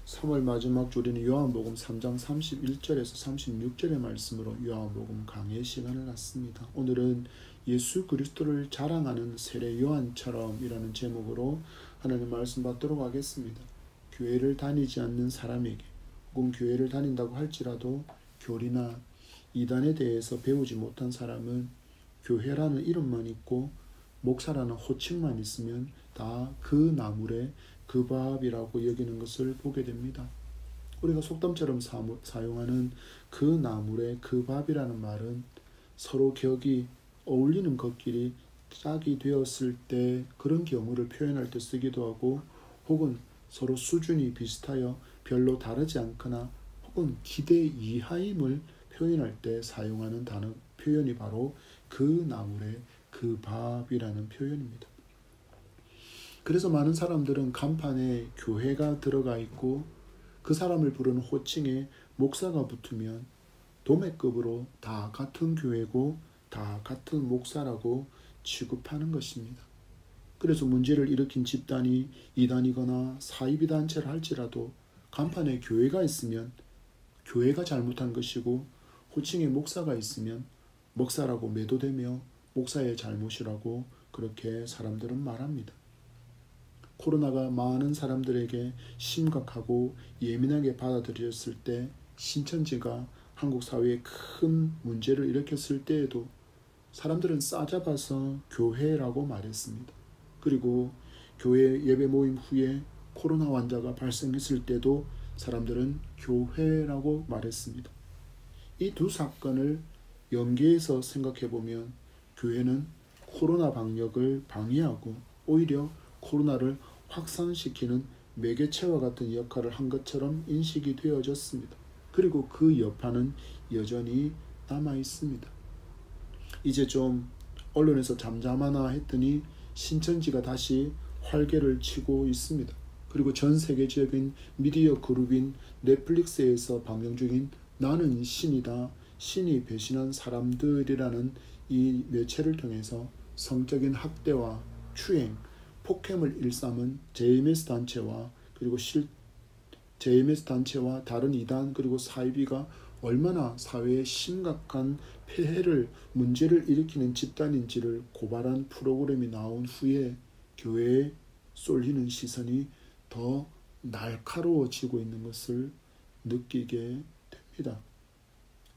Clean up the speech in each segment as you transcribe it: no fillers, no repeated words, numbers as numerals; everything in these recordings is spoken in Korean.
3월 마지막 주리는 요한복음 3장 31절에서 36절의 말씀으로 요한복음 강해 시간을 갖습니다. 오늘은 예수 그리스도를 자랑하는 세례 요한처럼 이라는 제목으로 하나님 말씀 받도록 하겠습니다. 교회를 다니지 않는 사람에게 혹은 교회를 다닌다고 할지라도 교리나 이단에 대해서 배우지 못한 사람은 교회라는 이름만 있고 목사라는 호칭만 있으면 다 그 나물에 그 밥이라고 여기는 것을 보게 됩니다. 우리가 속담처럼 사용하는 그 나물에 그 밥이라는 말은 서로 격이 어울리는 것끼리 짝이 되었을 때 그런 경우를 표현할 때 쓰기도 하고, 혹은 서로 수준이 비슷하여 별로 다르지 않거나 혹은 기대 이하임을 표현할 때 사용하는 단어 표현이 바로 그 나물에 그 밥이라는 표현입니다. 그래서 많은 사람들은 간판에 교회가 들어가 있고 그 사람을 부르는 호칭에 목사가 붙으면 도매급으로 다 같은 교회고 다 같은 목사라고 취급하는 것입니다. 그래서 문제를 일으킨 집단이 이단이거나 사이비 단체를 할지라도 간판에 교회가 있으면 교회가 잘못한 것이고 호칭에 목사가 있으면 목사라고 매도되며 목사의 잘못이라고 그렇게 사람들은 말합니다. 코로나가 많은 사람들에게 심각하고 예민하게 받아들여졌을 때, 신천지가 한국 사회에 큰 문제를 일으켰을 때에도 사람들은 싸잡아서 교회라고 말했습니다. 그리고 교회 예배 모임 후에 코로나 환자가 발생했을 때도 사람들은 교회라고 말했습니다. 이 두 사건을 연계해서 생각해보면 교회는 코로나 방역을 방해하고 오히려 코로나를 확산시키는 매개체와 같은 역할을 한 것처럼 인식이 되어졌습니다. 그리고 그 여파는 여전히 남아 있습니다. 이제 좀 언론에서 잠잠하나 했더니 신천지가 다시 활개를 치고 있습니다. 그리고 전 세계적인 미디어 그룹인 넷플릭스에서 방영 중인 나는 신이다, 신이 배신한 사람들이라는 이 매체를 통해서 성적인 학대와 추행, 폭행을 일삼은 JMS 단체와 그리고 JMS 단체와 다른 이단 그리고 사이비가 얼마나 사회에 심각한 문제를 일으키는 집단인지를 고발한 프로그램이 나온 후에 교회에 쏠리는 시선이 더 날카로워지고 있는 것을 느끼게 됩니다.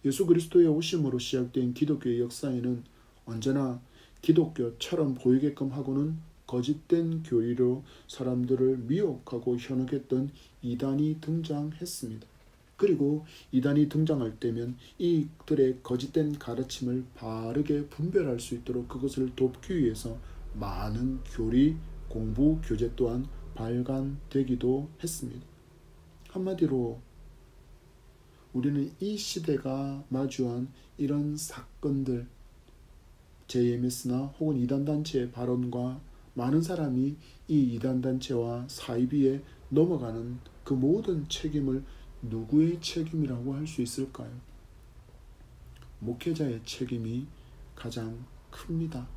예수 그리스도의 오심으로 시작된 기독교의 역사에는 언제나 기독교처럼 보이게끔 하고는 거짓된 교리로 사람들을 미혹하고 현혹했던 이단이 등장했습니다. 그리고 이단이 등장할 때면 이들의 거짓된 가르침을 바르게 분별할 수 있도록 그것을 돕기 위해서 많은 교리, 공부, 교재 또한 발간되기도 했습니다. 한마디로 우리는 이 시대가 마주한 이런 사건들, JMS나 혹은 이단단체의 발언과 많은 사람이 이 이단단체와 사이비에 넘어가는 그 모든 책임을 누구의 책임이라고 할 수 있을까요? 목회자의 책임이 가장 큽니다.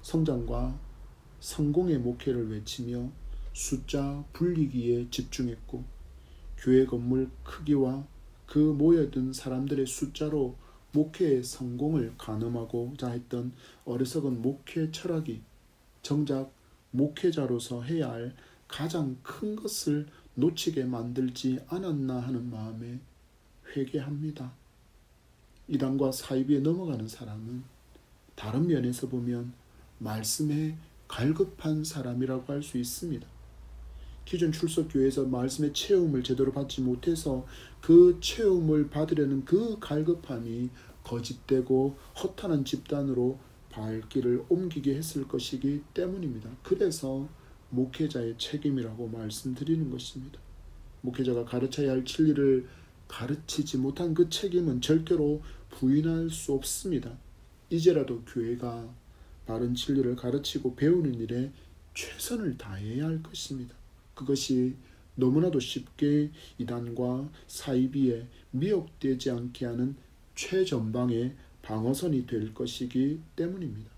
성장과 성공의 목회를 외치며 숫자 불리기에 집중했고, 교회 건물 크기와 그 모여든 사람들의 숫자로 목회의 성공을 가늠하고자 했던 어리석은 목회 철학이 정작 목회자로서 해야 할 가장 큰 것을 놓치게 만들지 않았나 하는 마음에 회개합니다. 이단과 사이비에 넘어가는 사람은 다른 면에서 보면 말씀에 갈급한 사람이라고 할 수 있습니다. 기존 출석교회에서 말씀의 체험을 제대로 받지 못해서 그 체험을 받으려는 그 갈급함이 거짓되고 허탄한 집단으로 발길을 옮기게 했을 것이기 때문입니다. 그래서 목회자의 책임이라고 말씀드리는 것입니다. 목회자가 가르쳐야 할 진리를 가르치지 못한 그 책임은 절대로 부인할 수 없습니다. 이제라도 교회가 바른 진리를 가르치고 배우는 일에 최선을 다해야 할 것입니다. 그것이 너무나도 쉽게 이단과 사이비에 미혹되지 않게 하는 최전방의 방어선이 될 것이기 때문입니다.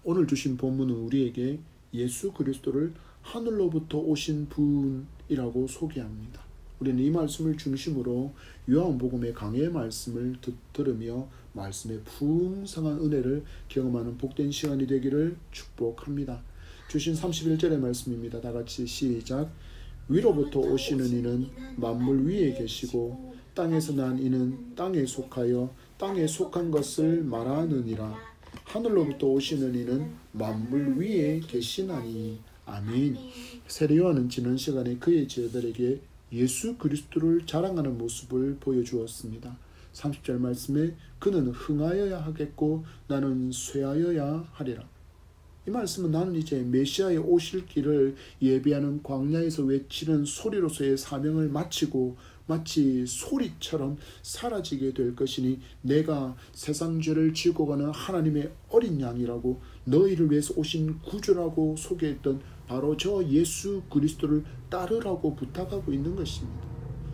오늘 주신 본문은 우리에게 예수 그리스도를 하늘로부터 오신 분이라고 소개합니다. 우리는 이 말씀을 중심으로 요한복음의 강해의 말씀을 들으며 말씀의 풍성한 은혜를 경험하는 복된 시간이 되기를 축복합니다. 주신 31절의 말씀입니다. 다 같이 시작. 위로부터 오시는 이는 만물 위에 계시고 땅에서 난 이는 땅에 속하여 땅에 속한 것을 말하느니라. 하늘로부터 오시는 이는 만물 위에 계시나니. 아멘. 세례 요한은 지난 시간에 그의 제자들에게 예수 그리스도를 자랑하는 모습을 보여주었습니다. 30절 말씀에 그는 흥하여야 하겠고 나는 쇠하여야 하리라. 이 말씀은 나는 이제 메시아의 오실 길을 예비하는 광야에서 외치는 소리로서의 사명을 마치고 마치 소리처럼 사라지게 될 것이니 내가 세상 죄를 지고 가는 하나님의 어린 양이라고 너희를 위해서 오신 구주라고 소개했던 바로 저 예수 그리스도를 따르라고 부탁하고 있는 것입니다.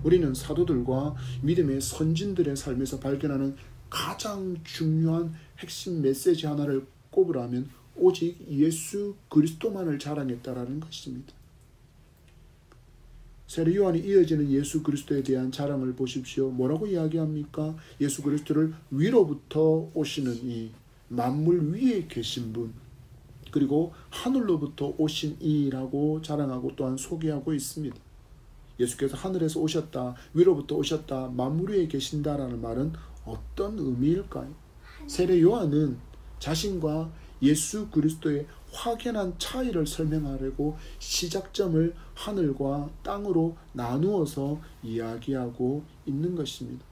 우리는 사도들과 믿음의 선진들의 삶에서 발견하는 가장 중요한 핵심 메시지 하나를 꼽으라면 오직 예수 그리스도만을 자랑했다라는 것입니다. 세례 요한이 이어지는 예수 그리스도에 대한 자랑을 보십시오. 뭐라고 이야기합니까? 예수 그리스도를 위로부터 오시는 이 만물 위에 계신 분, 그리고 하늘로부터 오신 이라고 자랑하고 또한 소개하고 있습니다. 예수께서 하늘에서 오셨다, 위로부터 오셨다, 만물 위에 계신다라는 말은 어떤 의미일까요? 세례 요한은 자신과 예수 그리스도의 확연한 차이를 설명하려고 시작점을 하늘과 땅으로 나누어서 이야기하고 있는 것입니다.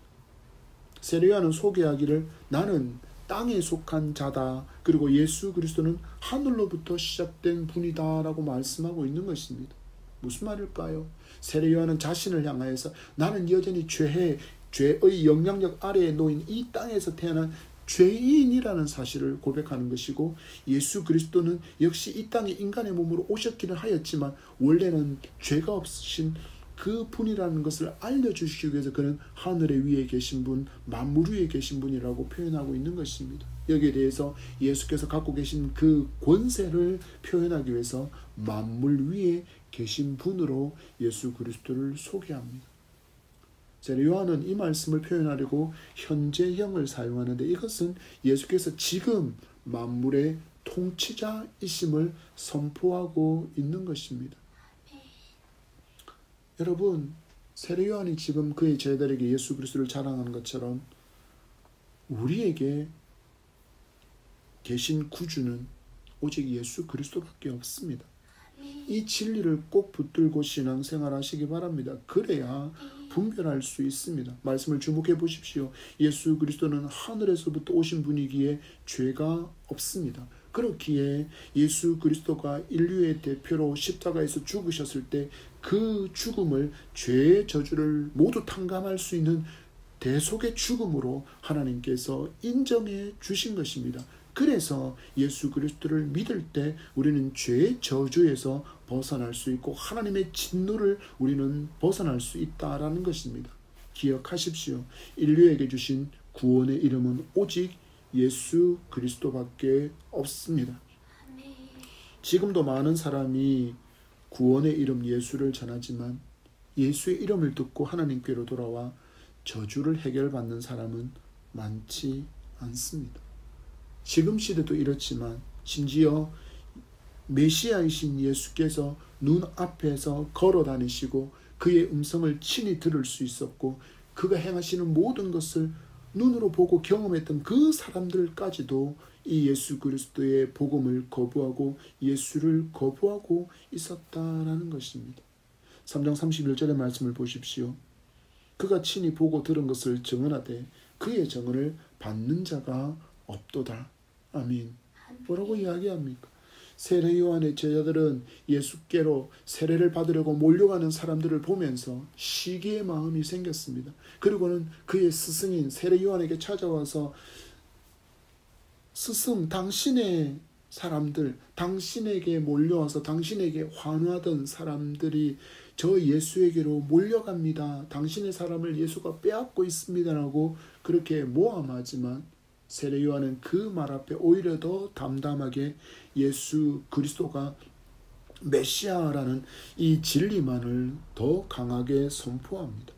세례 요한은 소개하기를 나는 땅에 속한 자다, 그리고 예수 그리스도는 하늘로부터 시작된 분이다 라고 말씀하고 있는 것입니다. 무슨 말일까요? 세례 요한은 자신을 향하여서 나는 여전히 죄의 영향력 아래에 놓인 이 땅에서 태어난 죄인이라는 사실을 고백하는 것이고, 예수 그리스도는 역시 이 땅에 인간의 몸으로 오셨기는 하였지만 원래는 죄가 없으신 그 분이라는 것을 알려주시기 위해서 그는 하늘에 위에 계신 분, 만물 위에 계신 분이라고 표현하고 있는 것입니다. 여기에 대해서 예수께서 갖고 계신 그 권세를 표현하기 위해서 만물 위에 계신 분으로 예수 그리스도를 소개합니다. 세례 요한은 이 말씀을 표현하려고 현재형을 사용하는데, 이것은 예수께서 지금 만물의 통치자이심을 선포하고 있는 것입니다. 여러분, 세례 요한이 지금 그의 제자들에게 예수 그리스도를 자랑하는 것처럼 우리에게 계신 구주는 오직 예수 그리스도밖에 없습니다. 이 진리를 꼭 붙들고 신앙생활 하시기 바랍니다. 그래야 분별할 수 있습니다. 말씀을 주목해 보십시오. 예수 그리스도는 하늘에서부터 오신 분이기에 죄가 없습니다. 그렇기에 예수 그리스도가 인류의 대표로 십자가에서 죽으셨을 때 그 죽음을, 죄의 저주를 모두 탕감할 수 있는 대속의 죽음으로 하나님께서 인정해 주신 것입니다. 그래서 예수 그리스도를 믿을 때 우리는 죄의 저주에서 벗어날 수 있고 하나님의 진노를 우리는 벗어날 수 있다라는 것입니다. 기억하십시오. 인류에게 주신 구원의 이름은 오직 예수 그리스도밖에 없습니다. 지금도 많은 사람이 구원의 이름 예수를 전하지만 예수의 이름을 듣고 하나님께로 돌아와 저주를 해결받는 사람은 많지 않습니다. 지금 시대도 이렇지만 심지어 메시아이신 예수께서 눈앞에서 걸어 다니시고 그의 음성을 친히 들을 수 있었고 그가 행하시는 모든 것을 눈으로 보고 경험했던 그 사람들까지도 이 예수 그리스도의 복음을 거부하고 예수를 거부하고 있었다라는 것입니다. 3장 31절의 말씀을 보십시오. 그가 친히 보고 들은 것을 증언하되 그의 증언을 받는 자가 없도다. 아멘. 뭐라고 이야기합니까? 세례 요한의 제자들은 예수께로 세례를 받으려고 몰려가는 사람들을 보면서 시기의 마음이 생겼습니다. 그리고는 그의 스승인 세례 요한에게 찾아와서 스승, 당신의 사람들, 당신에게 몰려와서 당신에게 환호하던 사람들이 저 예수에게로 몰려갑니다. 당신의 사람을 예수가 빼앗고 있습니다라고 그렇게 모함하지만 세례 요한은 그 말 앞에 오히려 더 담담하게 예수 그리스도가 메시아라는 이 진리만을 더 강하게 선포합니다.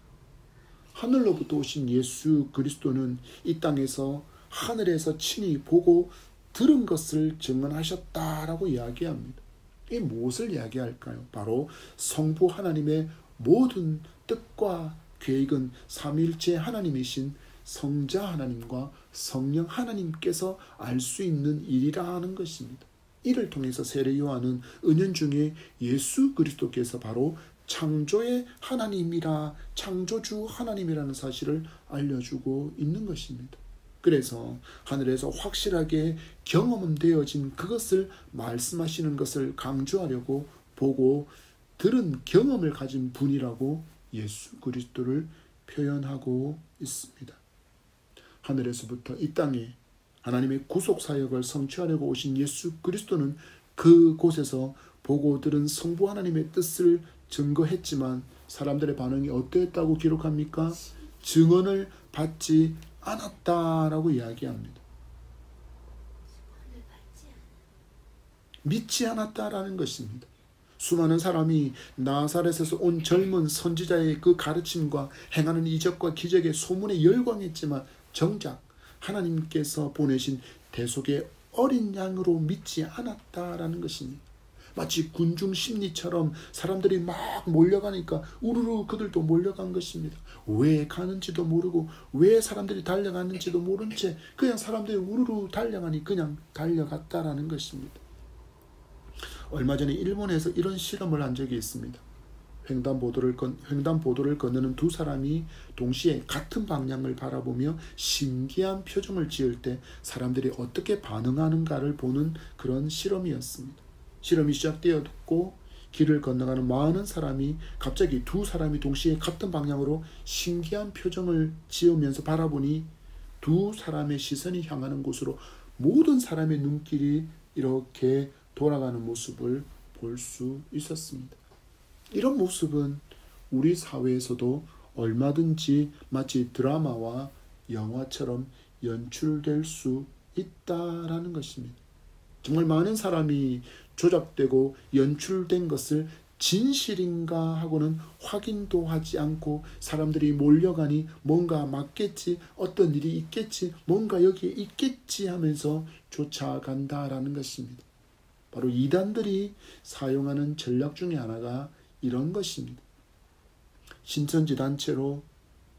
하늘로부터 오신 예수 그리스도는 이 땅에서 하늘에서 친히 보고 들은 것을 증언하셨다라고 이야기합니다. 이 무엇을 이야기할까요? 바로 성부 하나님의 모든 뜻과 계획은 삼위일체 하나님이신 성자 하나님과 성령 하나님께서 알 수 있는 일이라는 것입니다. 이를 통해서 세례 요한은 은연중에 예수 그리스도께서 바로 창조의 하나님이라, 창조주 하나님이라는 사실을 알려주고 있는 것입니다. 그래서 하늘에서 확실하게 경험되어진 그것을 말씀하시는 것을 강조하려고 보고 들은 경험을 가진 분이라고 예수 그리스도를 표현하고 있습니다. 하늘에서부터 이 땅에 하나님의 구속사역을 성취하려고 오신 예수 그리스도는 그곳에서 보고 들은 성부 하나님의 뜻을 증거했지만 사람들의 반응이 어떠했다고 기록합니까? 증언을 받지 않았다라고 이야기합니다. 믿지 않았다라는 것입니다. 수많은 사람이 나사렛에서 온 젊은 선지자의 그 가르침과 행하는 이적과 기적의 소문에 열광했지만 정작 하나님께서 보내신 대속의 어린 양으로 믿지 않았다라는 것입니다. 마치 군중 심리처럼 사람들이 막 몰려가니까 우르르 그들도 몰려간 것입니다. 왜 가는지도 모르고 왜 사람들이 달려갔는지도 모른 채 그냥 사람들이 우르르 달려가니 그냥 달려갔다라는 것입니다. 얼마 전에 일본에서 이런 실험을 한 적이 있습니다. 횡단보도를 건너는 두 사람이 동시에 같은 방향을 바라보며 신기한 표정을 지을 때 사람들이 어떻게 반응하는가를 보는 그런 실험이었습니다. 실험이 시작되었고 길을 건너가는 많은 사람이 갑자기 두 사람이 동시에 같은 방향으로 신기한 표정을 지으면서 바라보니 두 사람의 시선이 향하는 곳으로 모든 사람의 눈길이 이렇게 돌아가는 모습을 볼 수 있었습니다. 이런 모습은 우리 사회에서도 얼마든지 마치 드라마와 영화처럼 연출될 수 있다라는 것입니다. 정말 많은 사람이 조작되고 연출된 것을 진실인가 하고는 확인도 하지 않고 사람들이 몰려가니 뭔가 맞겠지, 어떤 일이 있겠지, 뭔가 여기에 있겠지 하면서 쫓아간다라는 것입니다. 바로 이단들이 사용하는 전략 중에 하나가 이런 것입니다. 신천지 단체로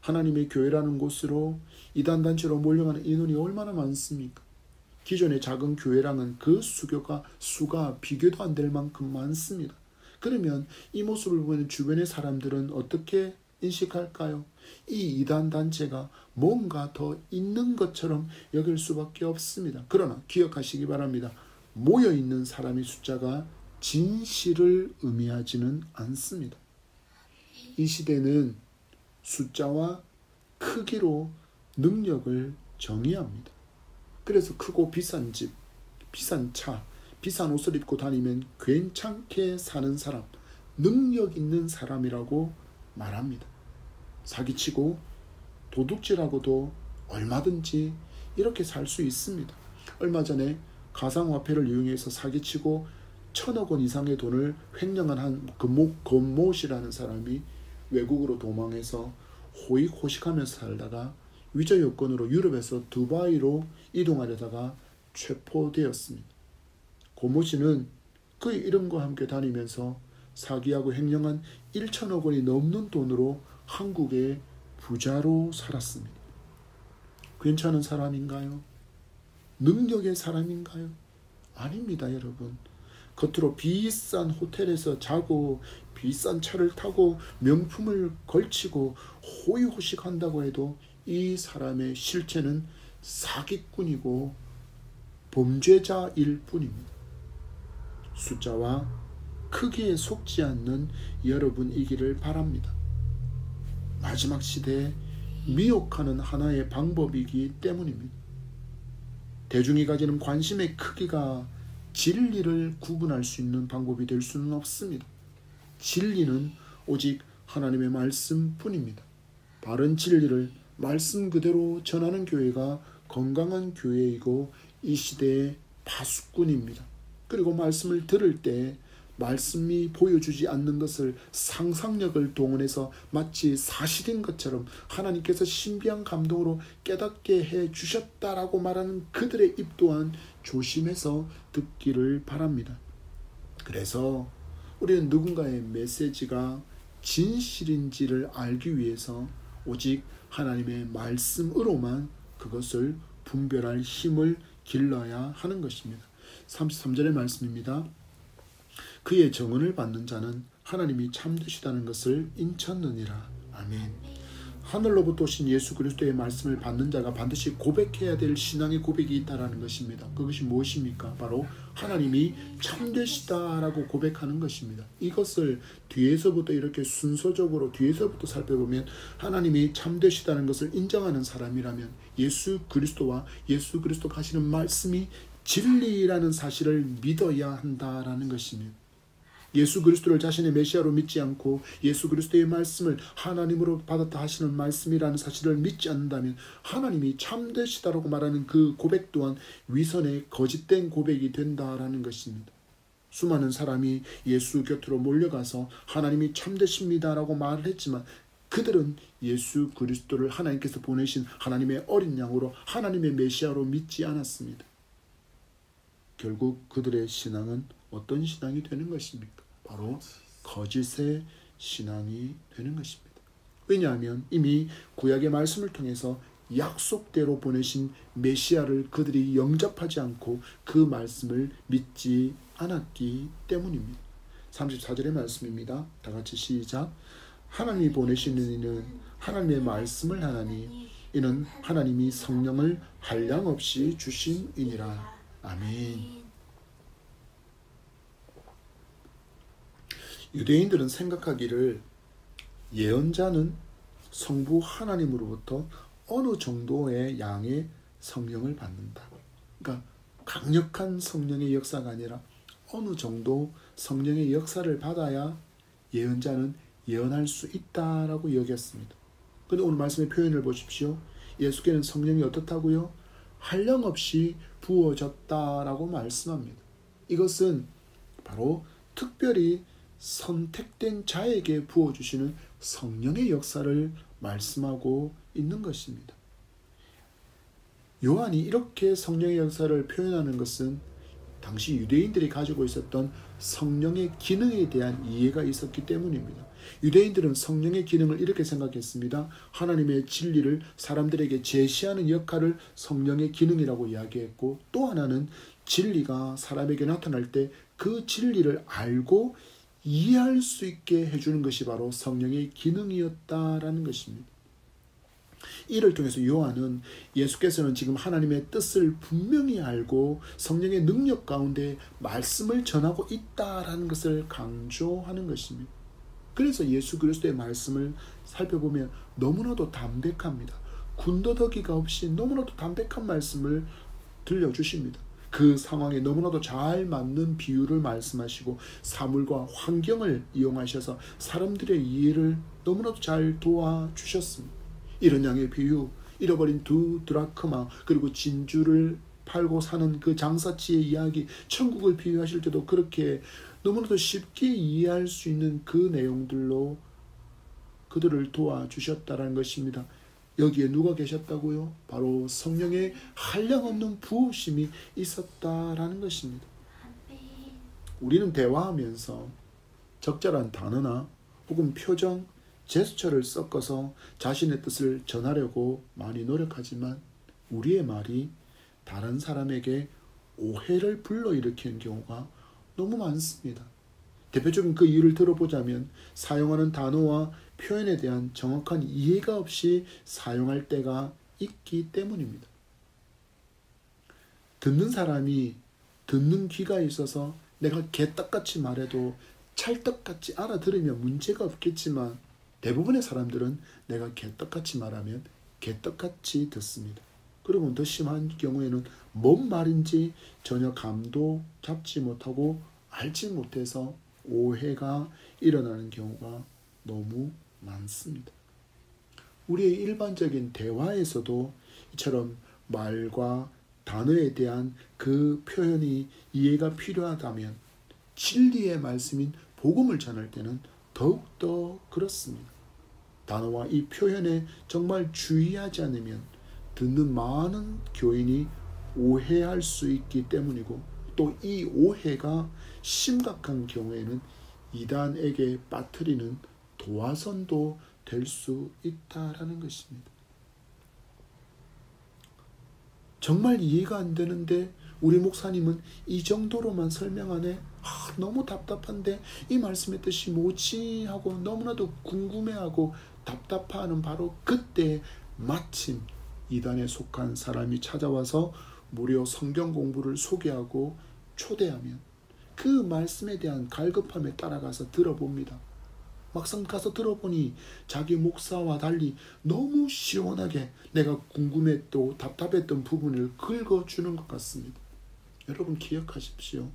하나님의 교회라는 곳으로 이단 단체로 몰려가는 인원이 얼마나 많습니까? 기존의 작은 교회랑은 그 수가 비교도 안 될 만큼 많습니다. 그러면 이 모습을 보는 주변의 사람들은 어떻게 인식할까요? 이 이단 단체가 뭔가 더 있는 것처럼 여길 수밖에 없습니다. 그러나 기억하시기 바랍니다. 모여있는 사람의 숫자가 진실을 의미하지는 않습니다. 이 시대는 숫자와 크기로 능력을 정의합니다. 그래서 크고 비싼 집, 비싼 차, 비싼 옷을 입고 다니면 괜찮게 사는 사람, 능력 있는 사람이라고 말합니다. 사기치고 도둑질하고도 얼마든지 이렇게 살 수 있습니다. 얼마 전에 가상화폐를 이용해서 사기치고 1,000억 원 이상의 돈을 횡령한 한 권모 씨라는 사람이 외국으로 도망해서 호의호식하면서 살다가 위조 요건으로 유럽에서 두바이로 이동하려다가 체포되었습니다. 권모 씨는 그의 이름과 함께 다니면서 사기하고 횡령한 1,000억 원이 넘는 돈으로 한국의 부자로 살았습니다. 괜찮은 사람인가요? 능력의 사람인가요? 아닙니다, 여러분. 겉으로 비싼 호텔에서 자고 비싼 차를 타고 명품을 걸치고 호의호식한다고 해도 이 사람의 실체는 사기꾼이고 범죄자일 뿐입니다. 숫자와 크기에 속지 않는 여러분이기를 바랍니다. 마지막 시대에 미혹하는 하나의 방법이기 때문입니다. 대중이 가지는 관심의 크기가 진리를 구분할 수 있는 방법이 될 수는 없습니다. 진리는 오직 하나님의 말씀뿐입니다. 바른 진리를 말씀 그대로 전하는 교회가 건강한 교회이고 이 시대의 파수꾼입니다. 그리고 말씀을 들을 때 말씀이 보여주지 않는 것을 상상력을 동원해서 마치 사실인 것처럼 하나님께서 신비한 감동으로 깨닫게 해 주셨다라고 말하는 그들의 입 또한 조심해서 듣기를 바랍니다. 그래서 우리는 누군가의 메시지가 진실인지를 알기 위해서 오직 하나님의 말씀으로만 그것을 분별할 힘을 길러야 하는 것입니다. 33절의 말씀입니다. 그의 정언을 받는 자는 하나님이 참되시다는 것을 인쳤느니라. 아멘. 하늘로부터 오신 예수 그리스도의 말씀을 받는 자가 반드시 고백해야 될 신앙의 고백이 있다라는 것입니다. 그것이 무엇입니까? 바로 하나님이 참되시다라고 고백하는 것입니다. 이것을 뒤에서부터 이렇게 순서적으로 뒤에서부터 살펴보면 하나님이 참되시다는 것을 인정하는 사람이라면 예수 그리스도와 예수 그리스도가 하시는 말씀이 진리라는 사실을 믿어야 한다라는 것입니다. 예수 그리스도를 자신의 메시아로 믿지 않고 예수 그리스도의 말씀을 하나님으로 받았다 하시는 말씀이라는 사실을 믿지 않는다면 하나님이 참되시다라고 말하는 그 고백 또한 위선의 거짓된 고백이 된다라는 것입니다. 수많은 사람이 예수 곁으로 몰려가서 하나님이 참되십니다라고 말을 했지만 그들은 예수 그리스도를 하나님께서 보내신 하나님의 어린 양으로 하나님의 메시아로 믿지 않았습니다. 결국 그들의 신앙은 어떤 신앙이 되는 것입니까? 바로 거짓의 신앙이 되는 것입니다. 왜냐하면 이미 구약의 말씀을 통해서 약속대로 보내신 메시아를 그들이 영접하지 않고 그 말씀을 믿지 않았기 때문입니다. 34절의 말씀입니다. 다 같이 시작. 하나님이 보내시는 이는 하나님의 말씀을 하나니 이는 하나님이 성령을 한량없이 주심이니라. 아멘. 유대인들은 생각하기를 예언자는 성부 하나님으로부터 어느 정도의 양의 성령을 받는다. 그러니까 강력한 성령의 역사가 아니라 어느 정도 성령의 역사를 받아야 예언자는 예언할 수 있다라고 여겼습니다. 그런데 오늘 말씀의 표현을 보십시오. 예수께는 성령이 어떻다고요? 한량없이 부어졌다라고 말씀합니다. 이것은 바로 특별히 선택된 자에게 부어주시는 성령의 역사를 말씀하고 있는 것입니다. 요한이 이렇게 성령의 역사를 표현하는 것은 당시 유대인들이 가지고 있었던 성령의 기능에 대한 이해가 있었기 때문입니다. 유대인들은 성령의 기능을 이렇게 생각했습니다. 하나님의 진리를 사람들에게 제시하는 역할을 성령의 기능이라고 이야기했고, 또 하나는 진리가 사람에게 나타날 때 그 진리를 알고 이해할 수 있게 해주는 것이 바로 성령의 기능이었다라는 것입니다. 이를 통해서 요한은 예수께서는 지금 하나님의 뜻을 분명히 알고 성령의 능력 가운데 말씀을 전하고 있다라는 것을 강조하는 것입니다. 그래서 예수 그리스도의 말씀을 살펴보면 너무나도 담백합니다. 군더더기가 없이 너무나도 담백한 말씀을 들려주십니다. 그 상황에 너무나도 잘 맞는 비유를 말씀하시고 사물과 환경을 이용하셔서 사람들의 이해를 너무나도 잘 도와주셨습니다. 이런 양의 비유, 잃어버린 2 드라크마 그리고 진주를 팔고 사는 그 장사치의 이야기, 천국을 비유하실 때도 그렇게 너무나도 쉽게 이해할 수 있는 그 내용들로 그들을 도와주셨다는 것입니다. 여기에 누가 계셨다고요? 바로 성령의 한량없는 부으심이 있었다라는 것입니다. 우리는 대화하면서 적절한 단어나 혹은 표정, 제스처를 섞어서 자신의 뜻을 전하려고 많이 노력하지만 우리의 말이 다른 사람에게 오해를 불러일으키는 경우가 너무 많습니다. 대표적인 그 이유를 들어보자면 사용하는 단어와 표현에 대한 정확한 이해가 없이 사용할 때가 있기 때문입니다. 듣는 사람이 듣는 귀가 있어서 내가 개떡같이 말해도 찰떡같이 알아들으면 문제가 없겠지만 대부분의 사람들은 내가 개떡같이 말하면 개떡같이 듣습니다. 그리고 더 심한 경우에는 뭔 말인지 전혀 감도 잡지 못하고 알지 못해서 오해가 일어나는 경우가 너무 많습니다. 우리의 일반적인 대화에서도 이처럼 말과 단어에 대한 그 표현이 이해가 필요하다면 진리의 말씀인 복음을 전할 때는 더욱더 그렇습니다. 단어와 이 표현에 정말 주의하지 않으면 듣는 많은 교인이 오해할 수 있기 때문이고, 또 이 오해가 심각한 경우에는 이단에게 빠뜨리는 도화선도 될 수 있다라는 것입니다. 정말 이해가 안 되는데 우리 목사님은 이 정도로만 설명하네? 너무 답답한데 이 말씀의 뜻이 뭐지? 하고 너무나도 궁금해하고 답답해하는 바로 그때 마침 이단에 속한 사람이 찾아와서 무료 성경 공부를 소개하고 초대하면 그 말씀에 대한 갈급함에 따라가서 들어봅니다. 막상 가서 들어보니 자기 목사와 달리 너무 시원하게 내가 궁금했고 답답했던 부분을 긁어주는 것 같습니다. 여러분 기억하십시오.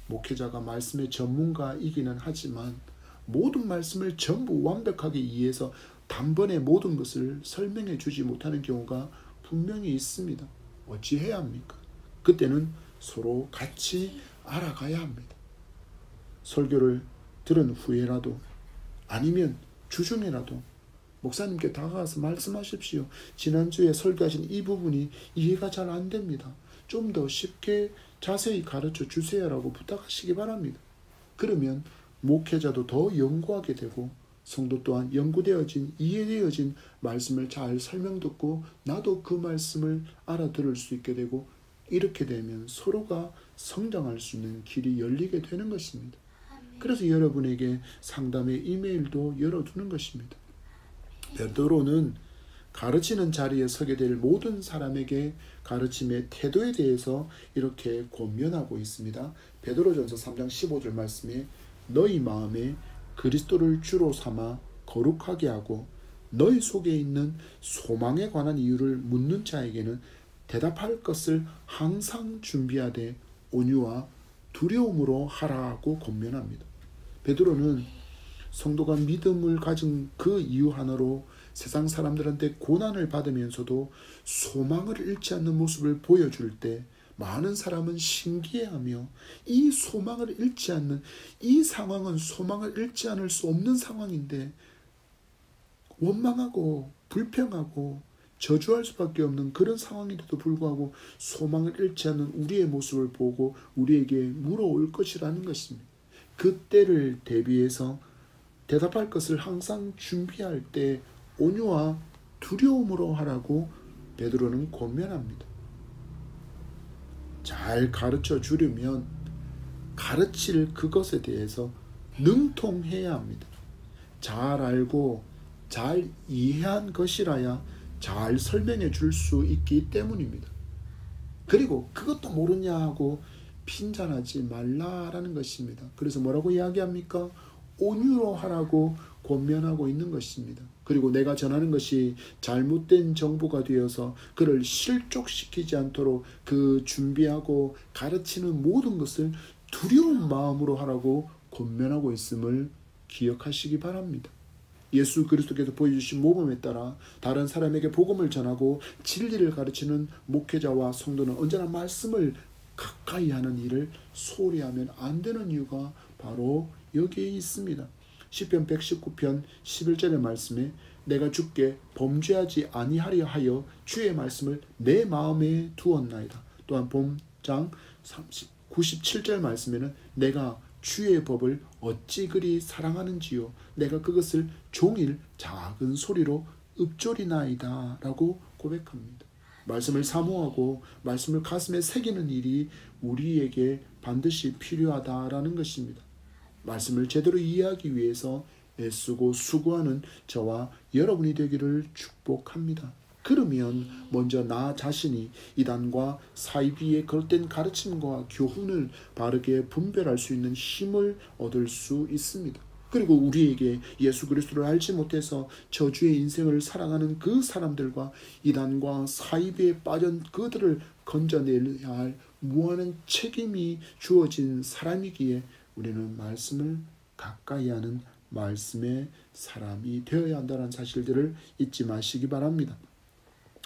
목회자가 말씀의 전문가이기는 하지만 모든 말씀을 전부 완벽하게 이해해서 단번에 모든 것을 설명해 주지 못하는 경우가 분명히 있습니다. 어찌해야 합니까? 그때는 서로 같이 알아가야 합니다. 설교를 들은 후에라도 아니면 주중에라도 목사님께 다가가서 말씀하십시오. 지난주에 설교하신 이 부분이 이해가 잘 안 됩니다. 좀 더 쉽게 자세히 가르쳐 주세요라고 부탁하시기 바랍니다. 그러면 목회자도 더 연구하게 되고 성도 또한 연구되어진 이해되어진 말씀을 잘 설명 듣고 나도 그 말씀을 알아들을 수 있게 되고, 이렇게 되면 서로가 성장할 수 있는 길이 열리게 되는 것입니다. 그래서 여러분에게 상담의 이메일도 열어두는 것입니다. 베드로는 가르치는 자리에 서게 될 모든 사람에게 가르침의 태도에 대해서 이렇게 권면하고 있습니다. 베드로전서 3장 15절 말씀에 너희 마음에 그리스도를 주로 삼아 거룩하게 하고 너희 속에 있는 소망에 관한 이유를 묻는 자에게는 대답할 것을 항상 준비하되 온유와 두려움으로 하라고 권면합니다. 베드로는 성도가 믿음을 가진 그 이유 하나로 세상 사람들한테 고난을 받으면서도 소망을 잃지 않는 모습을 보여줄 때 많은 사람은 신기해하며 이 소망을 잃지 않는 이 상황은 소망을 잃지 않을 수 없는 상황인데 원망하고 불평하고 저주할 수밖에 없는 그런 상황인데도 불구하고 소망을 잃지 않는 우리의 모습을 보고 우리에게 물어올 것이라는 것입니다. 그때를 대비해서 대답할 것을 항상 준비할 때 온유와 두려움으로 하라고 베드로는 권면합니다. 잘 가르쳐 주려면 가르칠 그것에 대해서 능통해야 합니다. 잘 알고 잘 이해한 것이라야 잘 설명해 줄 수 있기 때문입니다. 그리고 그것도 모르냐 하고 핀잔하지 말라라는 것입니다. 그래서 뭐라고 이야기합니까? 온유로 하라고 권면하고 있는 것입니다. 그리고 내가 전하는 것이 잘못된 정보가 되어서 그를 실족시키지 않도록 그 준비하고 가르치는 모든 것을 두려운 마음으로 하라고 권면하고 있음을 기억하시기 바랍니다. 예수 그리스도께서 보여주신 모범에 따라 다른 사람에게 복음을 전하고 진리를 가르치는 목회자와 성도는 언제나 말씀을 가까이 하는 일을 소홀히 하면 안 되는 이유가 바로 여기에 있습니다. 시편 119편 11절의 말씀에 내가 주께 범죄하지 아니하려 하여 주의 말씀을 내 마음에 두었나이다. 또한 본장 97절 말씀에는 내가 주의 법을 어찌 그리 사랑하는지요 내가 그것을 종일 작은 소리로 읊조리나이다 라고 고백합니다. 말씀을 사모하고 말씀을 가슴에 새기는 일이 우리에게 반드시 필요하다라는 것입니다. 말씀을 제대로 이해하기 위해서 애쓰고 수고하는 저와 여러분이 되기를 축복합니다. 그러면 먼저 나 자신이 이단과 사이비의 그릇된 가르침과 교훈을 바르게 분별할 수 있는 힘을 얻을 수 있습니다. 그리고 우리에게 예수 그리스도를 알지 못해서 저주의 인생을 살아가는 그 사람들과 이단과 사이비에 빠진 그들을 건져내야 할 무한한 책임이 주어진 사람이기에 우리는 말씀을 가까이 하는 말씀의 사람이 되어야 한다는 사실들을 잊지 마시기 바랍니다.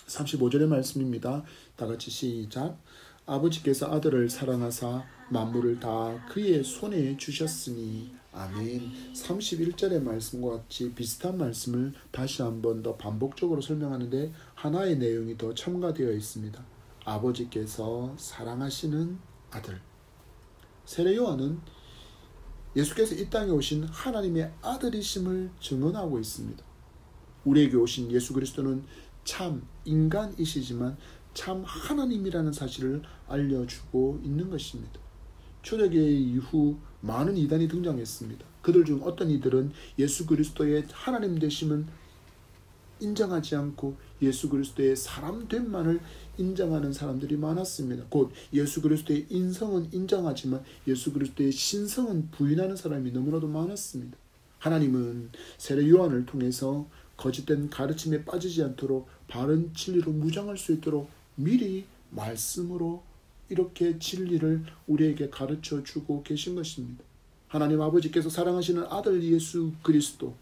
35절의 말씀입니다. 다 같이 시작. 아버지께서 아들을 사랑하사 만물을 다 그의 손에 주셨으니. 아멘. 31절의 말씀과 같이 비슷한 말씀을 다시 한번 더 반복적으로 설명하는데 하나의 내용이 더 첨가되어 있습니다. 아버지께서 사랑하시는 아들. 세례 요한은 예수께서 이 땅에 오신 하나님의 아들이심을 증언하고 있습니다. 우리에게 오신 예수 그리스도는 참 인간이시지만 참 하나님이라는 사실을 알려주고 있는 것입니다. 초대교회 이후 많은 이단이 등장했습니다. 그들 중 어떤 이들은 예수 그리스도의 하나님 되심은 인정하지 않고 예수 그리스도의 사람됨만을 인정하는 사람들이 많았습니다. 곧 예수 그리스도의 인성은 인정하지만 예수 그리스도의 신성은 부인하는 사람이 너무나도 많았습니다. 하나님은 세례 요한을 통해서 거짓된 가르침에 빠지지 않도록 바른 진리로 무장할 수 있도록 미리 말씀으로 이렇게 진리를 우리에게 가르쳐 주고 계신 것입니다. 하나님 아버지께서 사랑하시는 아들 예수 그리스도,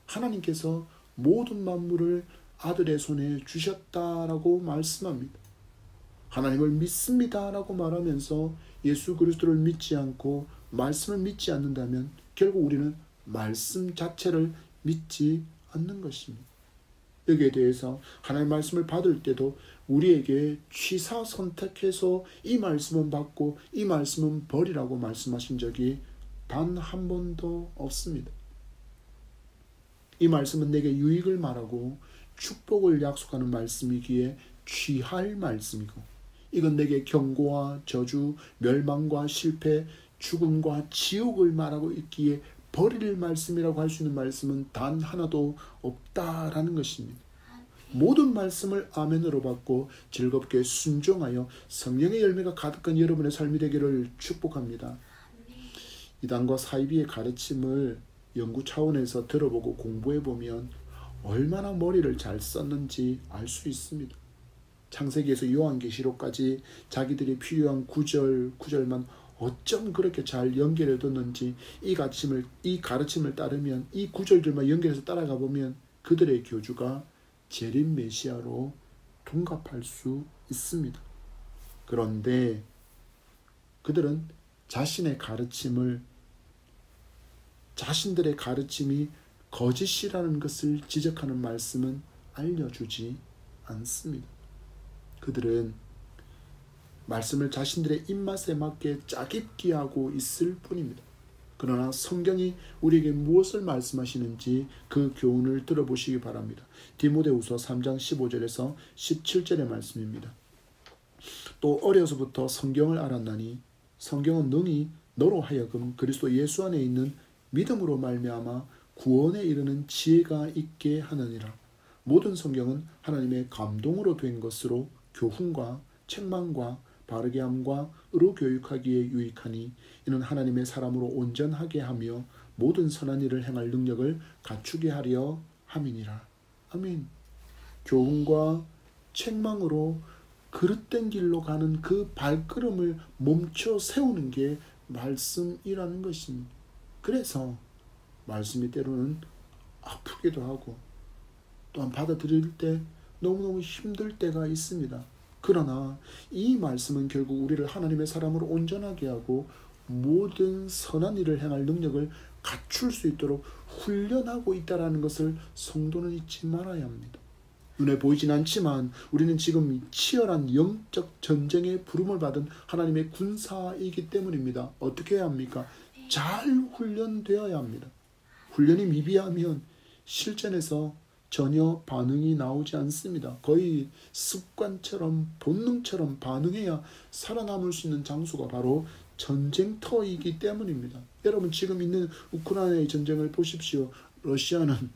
하나님께서 모든 만물을 아들의 손에 주셨다라고 말씀합니다. 하나님을 믿습니다라고 말하면서 예수 그리스도를 믿지 않고 말씀을 믿지 않는다면 결국 우리는 말씀 자체를 믿지 않는 것입니다. 여기에 대해서 하나님의 말씀을 받을 때도 우리에게 취사 선택해서 이 말씀은 받고 이 말씀은 버리라고 말씀하신 적이 단 한 번도 없습니다. 이 말씀은 내게 유익을 말하고 축복을 약속하는 말씀이기에 취할 말씀이고, 이건 내게 경고와 저주, 멸망과 실패, 죽음과 지옥을 말하고 있기에 버릴 말씀이라고 할 수 있는 말씀은 단 하나도 없다라는 것입니다. 모든 말씀을 아멘으로 받고 즐겁게 순종하여 성령의 열매가 가득한 여러분의 삶이 되기를 축복합니다. 이단과 사이비의 가르침을 연구 차원에서 들어보고 공부해보면 얼마나 머리를 잘 썼는지 알 수 있습니다. 창세기에서 요한계시록까지 자기들이 필요한 구절만 어쩜 그렇게 잘 연결해뒀는지 이 가르침을 따르면 이 구절들만 연결해서 따라가 보면 그들의 교주가 재림 메시아로 둔갑할 수 있습니다. 그런데 그들은 자신들의 가르침이 거짓이라는 것을 지적하는 말씀은 알려주지 않습니다. 그들은 말씀을 자신들의 입맛에 맞게 짜깁기 하고 있을 뿐입니다. 그러나 성경이 우리에게 무엇을 말씀하시는지 그 교훈을 들어보시기 바랍니다. 디모데후서 3장 15절에서 17절의 말씀입니다. 또 어려서부터 성경을 알았나니 성경은 능히 너로 하여금 그리스도 예수 안에 있는 믿음으로 말미암아 구원에 이르는 지혜가 있게 하느니라. 모든 성경은 하나님의 감동으로 된 것으로 교훈과 책망과 바르게 함과 의로 교육하기에 유익하니 이는 하나님의 사람으로 온전하게 하며 모든 선한 일을 행할 능력을 갖추게 하려 함이니라. 아멘. 교훈과 책망으로 그릇된 길로 가는 그 발걸음을 멈춰 세우는 게 말씀이라는 것입니다. 그래서 말씀이 때로는 아프기도 하고 또한 받아들일 때 너무너무 힘들 때가 있습니다. 그러나 이 말씀은 결국 우리를 하나님의 사람으로 온전하게 하고 모든 선한 일을 행할 능력을 갖출 수 있도록 훈련하고 있다는 것을 성도는 잊지 말아야 합니다. 눈에 보이진 않지만 우리는 지금 치열한 영적 전쟁에 부름을 받은 하나님의 군사이기 때문입니다. 어떻게 해야 합니까? 잘 훈련되어야 합니다. 훈련이 미비하면 실전에서 전혀 반응이 나오지 않습니다. 거의 습관처럼 본능처럼 반응해야 살아남을 수 있는 장소가 바로 전쟁터이기 때문입니다. 여러분 지금 있는 우크라이나의 전쟁을 보십시오. 러시아는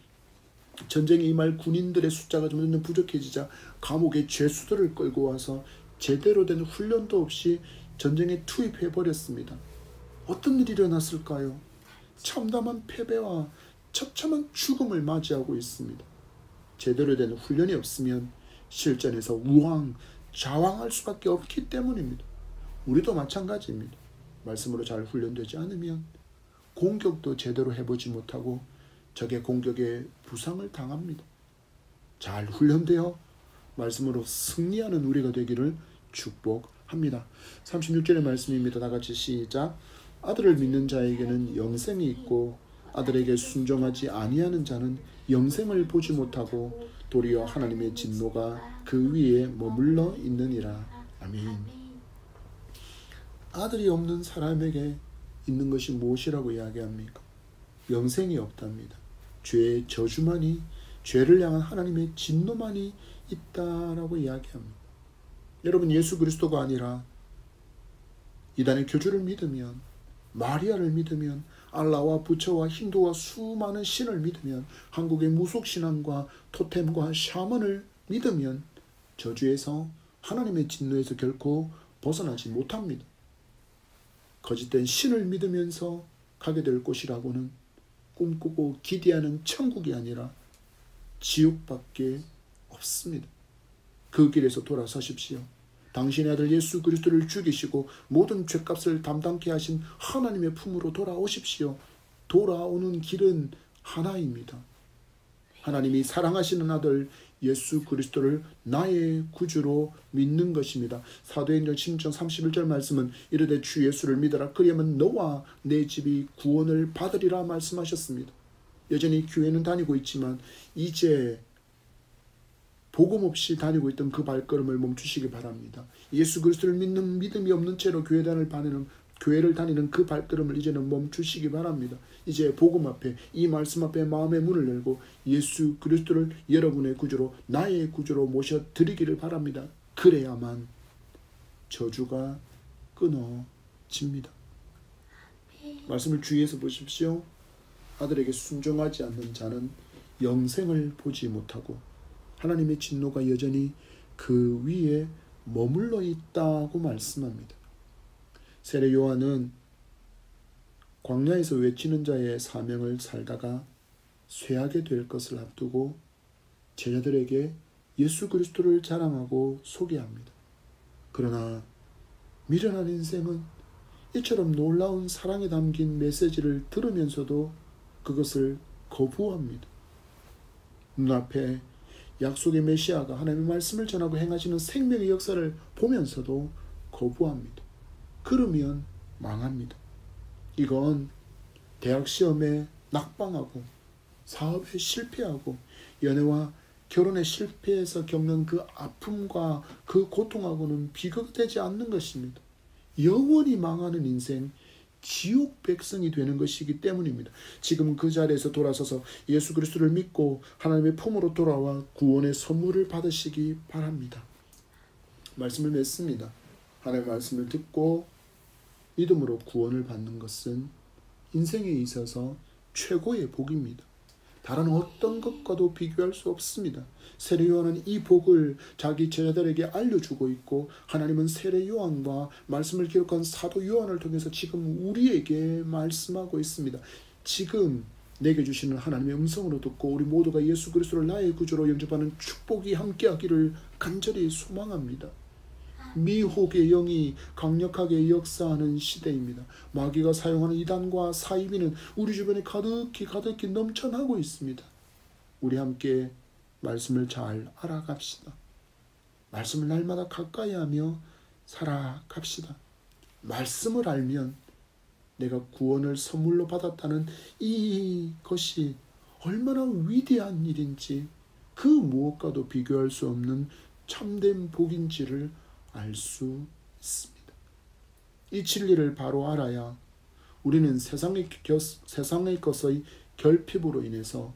전쟁에 임할 군인들의 숫자가 점점 부족해지자 감옥에 죄수들을 끌고 와서 제대로 된 훈련도 없이 전쟁에 투입해버렸습니다. 어떤 일이 일어났을까요? 참담한 패배와 처참한 죽음을 맞이하고 있습니다. 제대로 된 훈련이 없으면 실전에서 좌왕할 수밖에 없기 때문입니다. 우리도 마찬가지입니다. 말씀으로 잘 훈련되지 않으면 공격도 제대로 해보지 못하고 적의 공격에 부상을 당합니다. 잘 훈련되어 말씀으로 승리하는 우리가 되기를 축복합니다. 합니다. 36절의 말씀입니다. 다 같이 시작. 아들을 믿는 자에게는 영생이 있고 아들에게 순종하지 아니하는 자는 영생을 보지 못하고 도리어 하나님의 진노가 그 위에 머물러 있느니라. 아멘. 아들이 없는 사람에게 있는 것이 무엇이라고 이야기합니까? 영생이 없답니다. 죄의 저주만이, 죄를 향한 하나님의 진노만이 있다라고 이야기합니다. 여러분, 예수 그리스도가 아니라 이단의 교주를 믿으면, 마리아를 믿으면, 알라와 부처와 힌두와 수많은 신을 믿으면, 한국의 무속신앙과 토템과 샤먼을 믿으면 저주에서, 하나님의 진노에서 결코 벗어나지 못합니다. 거짓된 신을 믿으면서 가게 될 곳이라고는 꿈꾸고 기대하는 천국이 아니라 지옥밖에 없습니다. 그 길에서 돌아서십시오. 당신의 아들 예수 그리스도를 죽이시고 모든 죄값을 담당케 하신 하나님의 품으로 돌아오십시오. 돌아오는 길은 하나입니다. 하나님이 사랑하시는 아들 예수 그리스도를 나의 구주로 믿는 것입니다. 사도행전 16장 31절 말씀은 이르되 주 예수를 믿어라 그리하면 너와 내 집이 구원을 받으리라 말씀하셨습니다. 여전히 교회는 다니고 있지만 이제 복음 없이 다니고 있던 그 발걸음을 멈추시기 바랍니다. 예수 그리스도를 믿는 믿음이 없는 채로 교회를 다니는 그 발걸음을 이제는 멈추시기 바랍니다. 이제 복음 앞에, 이 말씀 앞에 마음의 문을 열고 예수 그리스도를 여러분의 구주로, 나의 구주로 모셔드리기를 바랍니다. 그래야만 저주가 끊어집니다. 말씀을 주의해서 보십시오. 아들에게 순종하지 않는 자는 영생을 보지 못하고 하나님의 진노가 여전히 그 위에 머물러 있다고 말씀합니다. 세례 요한은 광야에서 외치는 자의 사명을 살다가 쇠하게 될 것을 앞두고 제자들에게 예수 그리스도를 자랑하고 소개합니다. 그러나 미련한 인생은 이처럼 놀라운 사랑에 담긴 메시지를 들으면서도 그것을 거부합니다. 눈앞에 약속의 메시아가 하나님의 말씀을 전하고 행하시는 생명의 역사를 보면서도 거부합니다. 그러면 망합니다. 이건 대학 시험에 낙방하고 사업에 실패하고 연애와 결혼에 실패해서 겪는 그 아픔과 그 고통하고는 비교가 되지 않는 것입니다. 영원히 망하는 인생, 지옥 백성이 되는 것이기 때문입니다. 지금 그 자리에서 돌아서서 예수 그리스도를 믿고 하나님의 품으로 돌아와 구원의 선물을 받으시기 바랍니다. 말씀을 맺습니다. 하나님의 말씀을 듣고 믿음으로 구원을 받는 것은 인생에 있어서 최고의 복입니다. 다른 어떤 것과도 비교할 수 없습니다. 세례 요한은 이 복을 자기 제자들에게 알려주고 있고 하나님은 세례 요한과 말씀을 기록한 사도 요한을 통해서 지금 우리에게 말씀하고 있습니다. 지금 내게 주시는 하나님의 음성으로 듣고 우리 모두가 예수 그리스도를 나의 구주로 영접하는 축복이 함께하기를 간절히 소망합니다. 미혹의 영이 강력하게 역사하는 시대입니다. 마귀가 사용하는 이단과 사이비는 우리 주변에 가득히 넘쳐나고 있습니다. 우리 함께 말씀을 잘 알아갑시다. 말씀을 날마다 가까이 하며 살아갑시다. 말씀을 알면 내가 구원을 선물로 받았다는 이것이 얼마나 위대한 일인지 그 무엇과도 비교할 수 없는 참된 복인지를 알 수 있습니다. 이 진리를 바로 알아야 우리는 세상의 것의 결핍으로 인해서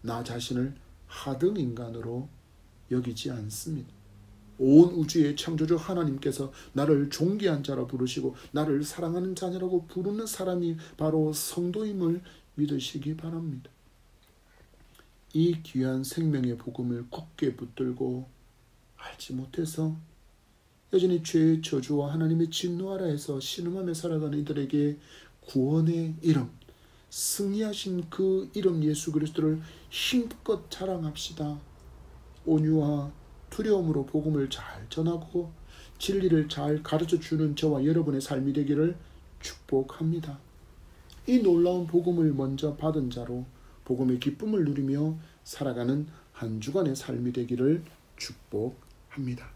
나 자신을 하등 인간으로 여기지 않습니다. 온 우주의 창조주 하나님께서 나를 존귀한 자라 부르시고 나를 사랑하는 자녀라고 부르는 사람이 바로 성도임을 믿으시기 바랍니다. 이 귀한 생명의 복음을 굳게 붙들고 알지 못해서 여전히 죄의 저주와 하나님의 진노 아래에서 신음하며 살아가는 이들에게 구원의 이름, 승리하신 그 이름 예수 그리스도를 힘껏 자랑합시다. 온유와 두려움으로 복음을 잘 전하고 진리를 잘 가르쳐주는 저와 여러분의 삶이 되기를 축복합니다. 이 놀라운 복음을 먼저 받은 자로 복음의 기쁨을 누리며 살아가는 한 주간의 삶이 되기를 축복합니다.